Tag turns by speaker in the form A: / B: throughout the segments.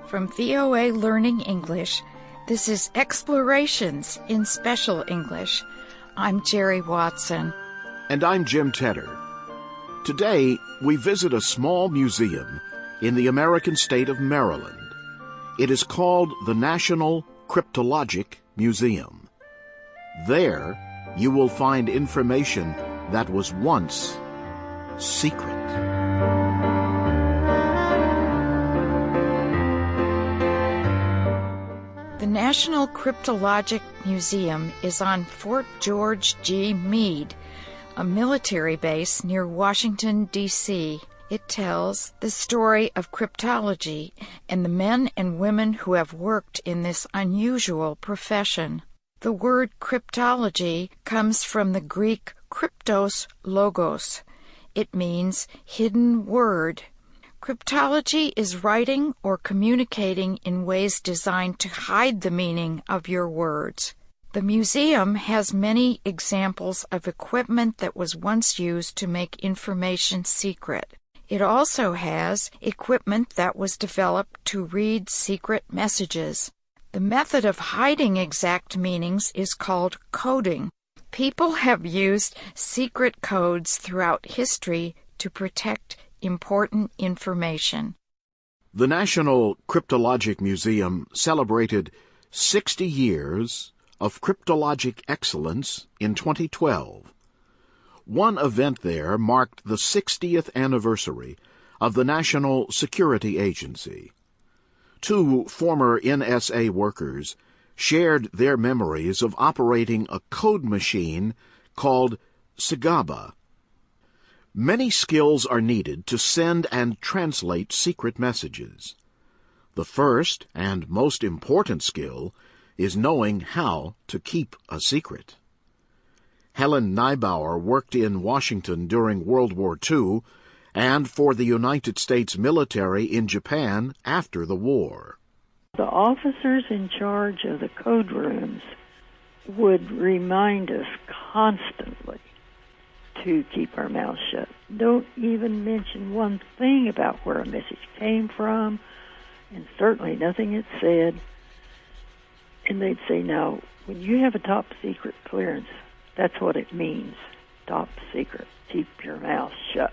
A: From VOA Learning English, this is Explorations in Special English. I'm Jerry Watson.
B: And I'm Jim Tedder. Today, we visit a small museum in the American state of Maryland. It is called the National Cryptologic Museum. There, you will find information that was once secret.
A: The National Cryptologic Museum is on Fort George G. Meade, a military base near Washington, D.C. It tells the story of cryptology and the men and women who have worked in this unusual profession. The word cryptology comes from the Greek kryptos logos. It means hidden word. Cryptology is writing or communicating in ways designed to hide the meaning of your words. The museum has many examples of equipment that was once used to make information secret. It also has equipment that was developed to read secret messages. The method of hiding exact meanings is called coding. People have used secret codes throughout history to protect important information.
B: The National Cryptologic Museum celebrated 60 years of cryptologic excellence in 2012. One event there marked the 60th anniversary of the National Security Agency. Two former NSA workers shared their memories of operating a code machine called SIGABA. Many skills are needed to send and translate secret messages. The first and most important skill is knowing how to keep a secret. Helen Neibauer worked in Washington during World War II and for the United States military in Japan after the war.
C: The officers in charge of the code rooms would remind us constantly to keep our mouths shut. Don't even mention one thing about where a message came from, and certainly nothing it said. And they'd say, now, when you have a top secret clearance, that's what it means, top secret. Keep your mouth shut.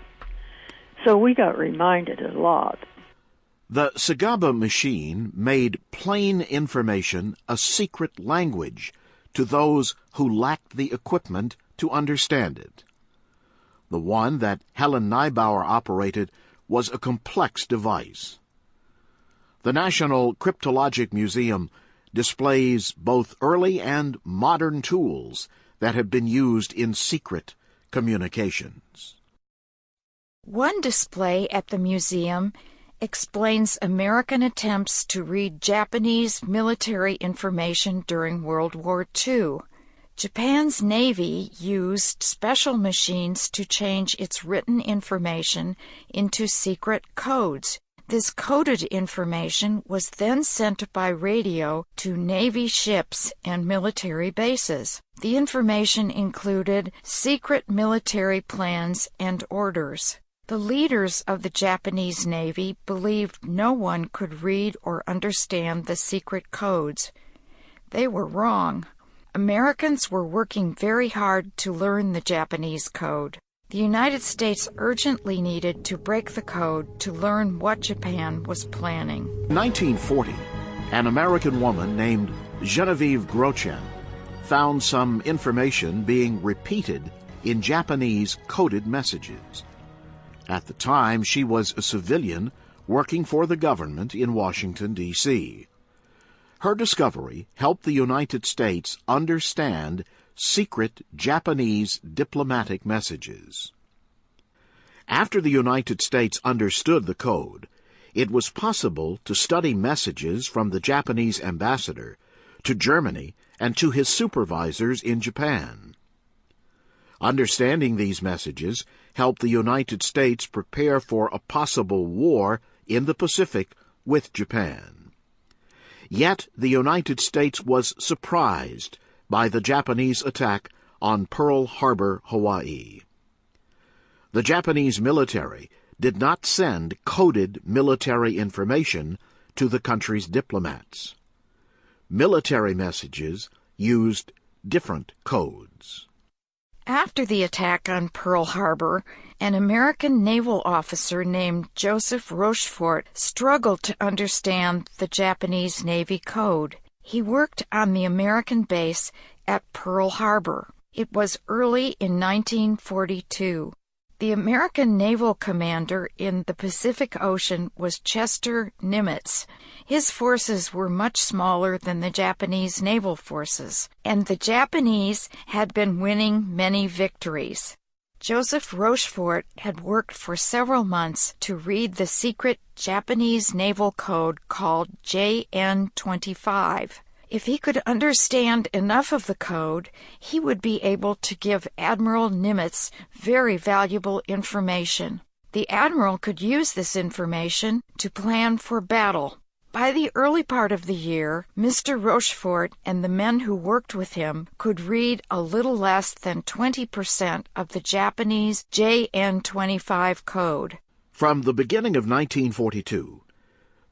C: So we got reminded a lot.
B: The SIGABA machine made plain information a secret language to those who lacked the equipment to understand it. The one that Helen Neibauer operated was a complex device. The National Cryptologic Museum displays both early and modern tools that have been used in secret communications.
A: One display at the museum explains American attempts to read Japanese military information during World War II. Japan's Navy used special machines to change its written information into secret codes. This coded information was then sent by radio to Navy ships and military bases. The information included secret military plans and orders. The leaders of the Japanese Navy believed no one could read or understand the secret codes. They were wrong. Americans were working very hard to learn the Japanese code. The United States urgently needed to break the code to learn what Japan was planning.
B: In 1940, an American woman named Genevieve Grochen found some information being repeated in Japanese coded messages. At the time, she was a civilian working for the government in Washington, D.C. Her discovery helped the United States understand secret Japanese diplomatic messages. After the United States understood the code, it was possible to study messages from the Japanese ambassador to Germany and to his supervisors in Japan. Understanding these messages helped the United States prepare for a possible war in the Pacific with Japan. Yet the United States was surprised by the Japanese attack on Pearl Harbor, Hawaii. The Japanese military did not send coded military information to the country's diplomats. Military messages used different codes.
A: After the attack on Pearl Harbor, an American naval officer named Joseph Rochefort struggled to understand the Japanese Navy code. He worked on the American base at Pearl Harbor. It was early in 1942. The American naval commander in the Pacific Ocean was Chester Nimitz. His forces were much smaller than the Japanese naval forces, and the Japanese had been winning many victories. Joseph Rochefort had worked for several months to read the secret Japanese naval code called JN-25. If he could understand enough of the code, he would be able to give Admiral Nimitz very valuable information. The admiral could use this information to plan for battle. By the early part of the year, Mr. Rochefort and the men who worked with him could read a little less than 20% of the Japanese JN-25 code.
B: From the beginning of 1942,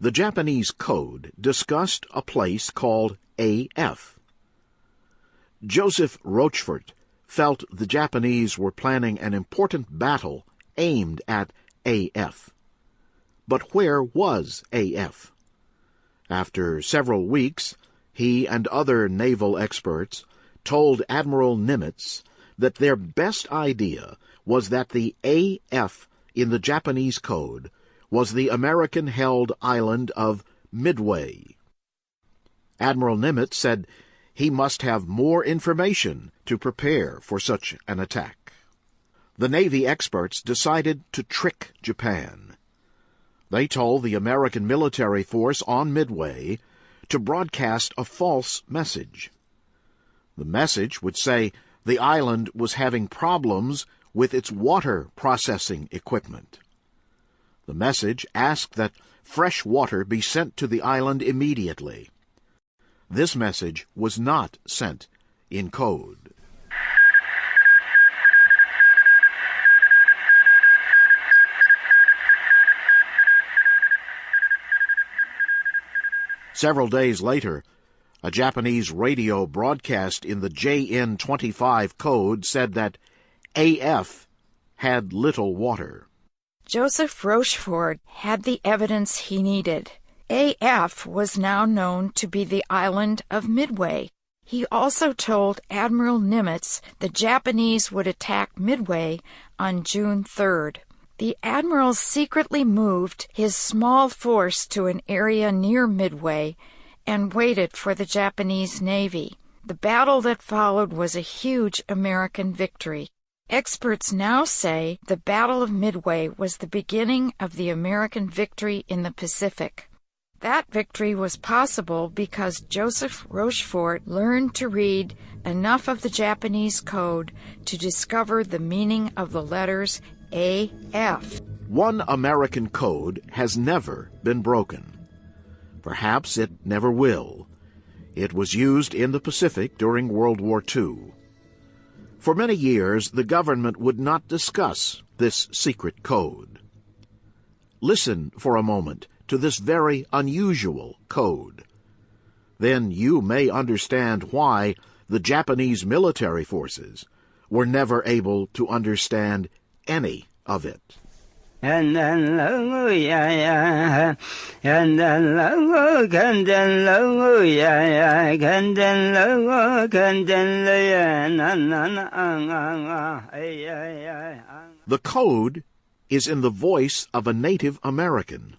B: the Japanese code discussed a place called AF. Joseph Rochefort felt the Japanese were planning an important battle aimed at AF. But where was AF? After several weeks, he and other naval experts told Admiral Nimitz that their best idea was that the AF in the Japanese code was the American-held island of Midway. Admiral Nimitz said he must have more information to prepare for such an attack. The Navy experts decided to trick Japan. They told the American military force on Midway to broadcast a false message. The message would say the island was having problems with its water processing equipment. The message asked that fresh water be sent to the island immediately. This message was not sent in code. Several days later, a Japanese radio broadcast in the JN-25 code said that AF had little water.
A: Joseph Rochefort had the evidence he needed. AF was now known to be the island of Midway. He also told Admiral Nimitz the Japanese would attack Midway on June 3rd. The admiral secretly moved his small force to an area near Midway and waited for the Japanese Navy. The battle that followed was a huge American victory. Experts now say the Battle of Midway was the beginning of the American victory in the Pacific. That victory was possible because Joseph Rochefort learned to read enough of the Japanese code to discover the meaning of the letters AF.
B: One American code has never been broken. Perhaps it never will. It was used in the Pacific during World War II. For many years, the government would not discuss this secret code. Listen for a moment to this very unusual code. Then you may understand why the Japanese military forces were never able to understand any of it. The code is in the voice of a Native American.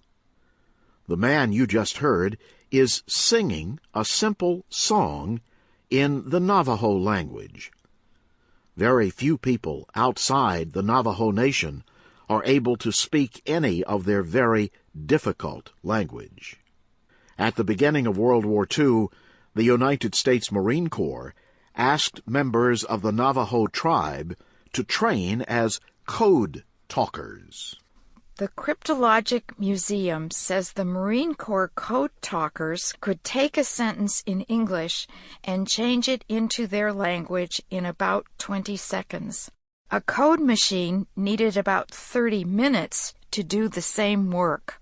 B: The man you just heard is singing a simple song in the Navajo language. Very few people outside the Navajo Nation are able to speak any of their very difficult language. At the beginning of World War II, the United States Marine Corps asked members of the Navajo tribe to train as code talkers.
A: The Cryptologic Museum says the Marine Corps code talkers could take a sentence in English and change it into their language in about 20 seconds. A code machine needed about 30 minutes to do the same work.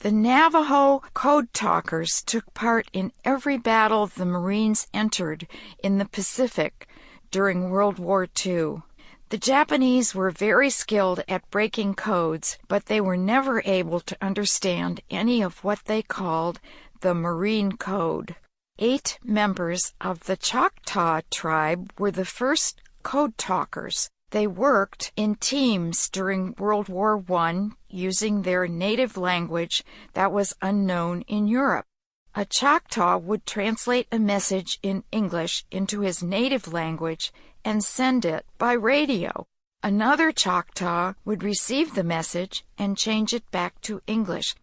A: The Navajo code talkers took part in every battle the Marines entered in the Pacific during World War II. The Japanese were very skilled at breaking codes, but they were never able to understand any of what they called the Marine Code. 8 members of the Choctaw tribe were the first code talkers. They worked in teams during World War I using their native language that was unknown in Europe. A Choctaw would translate a message in English into his native language and send it by radio. Another Choctaw would receive the message and change it back to English.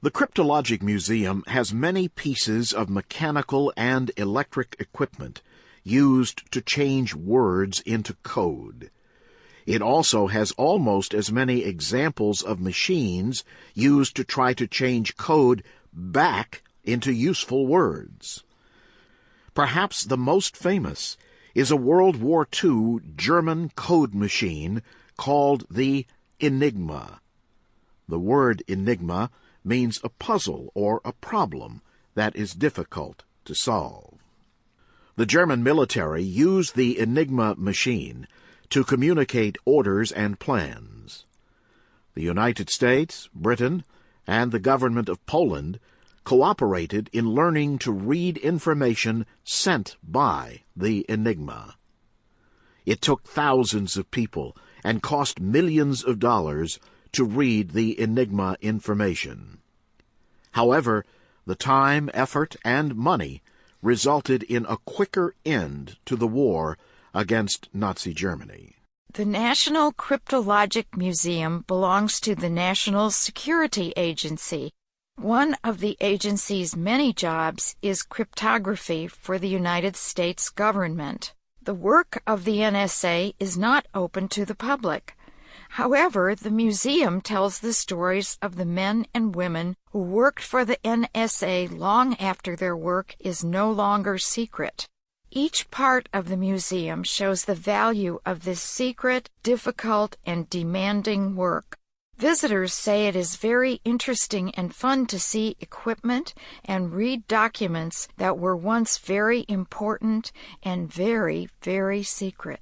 B: The Cryptologic Museum has many pieces of mechanical and electric equipment used to change words into code. It also has almost as many examples of machines used to try to change code back into useful words. Perhaps the most famous is a World War II German code machine called the Enigma. The word enigma means a puzzle or a problem that is difficult to solve. The German military used the Enigma machine to communicate orders and plans. The United States, Britain, and the government of Poland cooperated in learning to read information sent by the Enigma. It took thousands of people and cost millions of dollars to read the Enigma information. However, the time, effort, and money resulted in a quicker end to the war against Nazi Germany.
A: The National Cryptologic Museum belongs to the National Security Agency. One of the agency's many jobs is cryptography for the United States government. The work of the NSA is not open to the public. However, the museum tells the stories of the men and women who worked for the NSA long after their work is no longer secret. Each part of the museum shows the value of this secret, difficult, and demanding work. Visitors say it is very interesting and fun to see equipment and read documents that were once very important and very, very secret.